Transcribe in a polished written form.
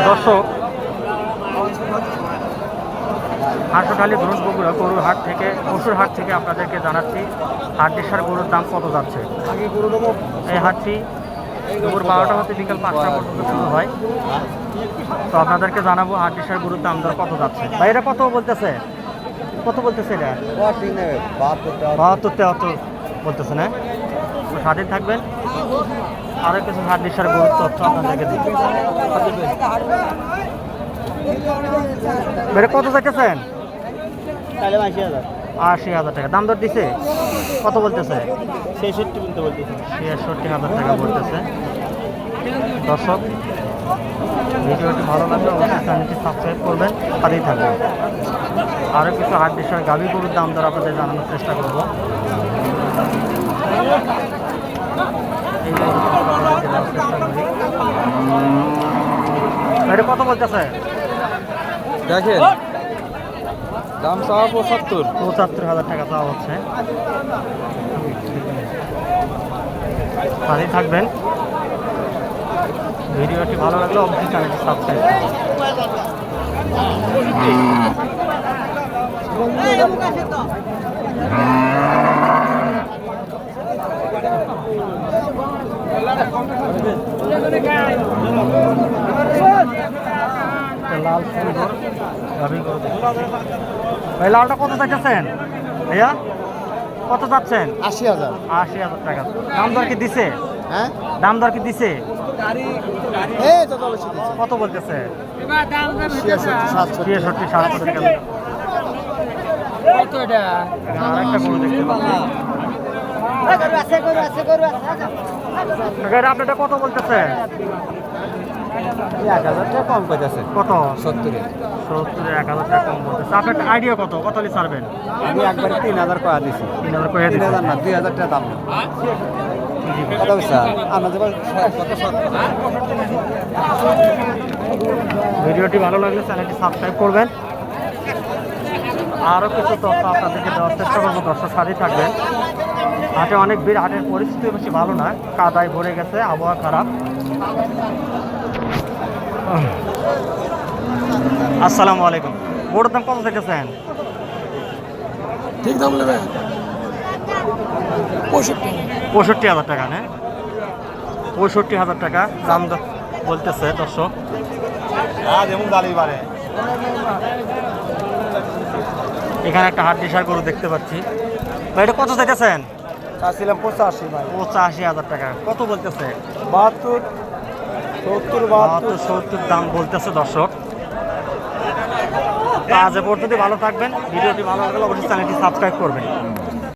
দর্শক, হাঁসখালি ধরুন বগুড়া গরুর হাট থেকে পশুর হাট থেকে আপনাদেরকে জানাচ্ছি হাড্ডিসার গরুর দাম কত যাচ্ছে। এই হাটটি দুপুর 12টা হতে বিকাল 5টা পর্যন্ত শুরু হয়। তো আপনাদেরকে জানাবো হাড্ডিসার গরুর দাম দর কত যাচ্ছে। ভাই এটা কত বলতেছে, কত বলতেছে? এটা 72 বলতেছে না? তো স্বাধীন থাকবেন। আরও কিছু হাড্ডিসার গরুর তথ্য আপনাদেরকে দিই। বেড়ে কত চাইতেছেন? 80,000 টাকা। দাম দর দিছে কত বলতেছে? 66,000 টাকা বলতেছে। দর্শক, ভিডিওটি ভালো লাগলে অবশ্যই চ্যানেলটি সাবস্ক্রাইব করবেন, সাথেই থাকবেন। আরও কিছু হাড্ডিসার গাভী গরুর দাম দর আপনাদের জানানোর চেষ্টা করব। এটা কত বলতেছে? দেখেন দাম চাওয়া 75,000 টাকা চাওয়া হচ্ছে। সাথেই থাকবেন। ভিডিওটি ভালো লাগলে অবশ্যই চ্যানেলটি সাবস্ক্রাইব করবেন। লাল সুন্দর গাভী গরু। ভাই লালটা কত চাইতেছেন ভাইয়া? কত চাচ্ছেন? 80,000 টাকা। দাম দর কি দিছে? হ্যাঁ, দাম দর কি দিছে? কত বলতেছে? 67,000 টাকা। আরেকটা গরু দেখতে পাচ্ছি। আপনারটা কত বলতেছে? 1,000 টাকা কম করতেছে। কত? 70 1,000 টাকা কম বলতেছে। আপনার আইডিয়া কত? কত হলে ছাড়বেন? আমি একবারে 3,000 কয়া দিছি। 3,000 করে দিচ্ছি। 3,000 না, 2,000 টাকা দাম। কত পয়সা? আপনাদের ভিডিওটি ভালো লাগলে চ্যানেলটি সাবস্ক্রাইব করবেন। আরও কিছু তথ্য আপনাদেরকে দেওয়ার চেষ্টা করবো। দর্শক সাথেই থাকবেন। হাটে অনেক ভিড়, হাটের পরিস্থিতি বেশি ভালো না, কাদায় ভরে গেছে, আবহাওয়া খারাপ। আসসালামু আলাইকুম। গরুর দাম কত চাইতেছেন? ঠিক দাম নেবে 65,000 টাকা। না, 65,000 টাকা দাম বলতেছে দর্শক। এখানে একটা হাড্ডিসার গরু দেখতে পাচ্ছি। ভাই এটা কত চাইতেছেন? চাচ্ছিলাম 85 ভাই। 85,000 টাকা। কত বলতেছে? 72 70 দাম বলতেছে দর্শক। আজ এ পর্যন্ত ভালো থাকবেন। ভিডিওটি ভালো লাগলে অবশ্যই চ্যানেলটি সাবস্ক্রাইব করবেন।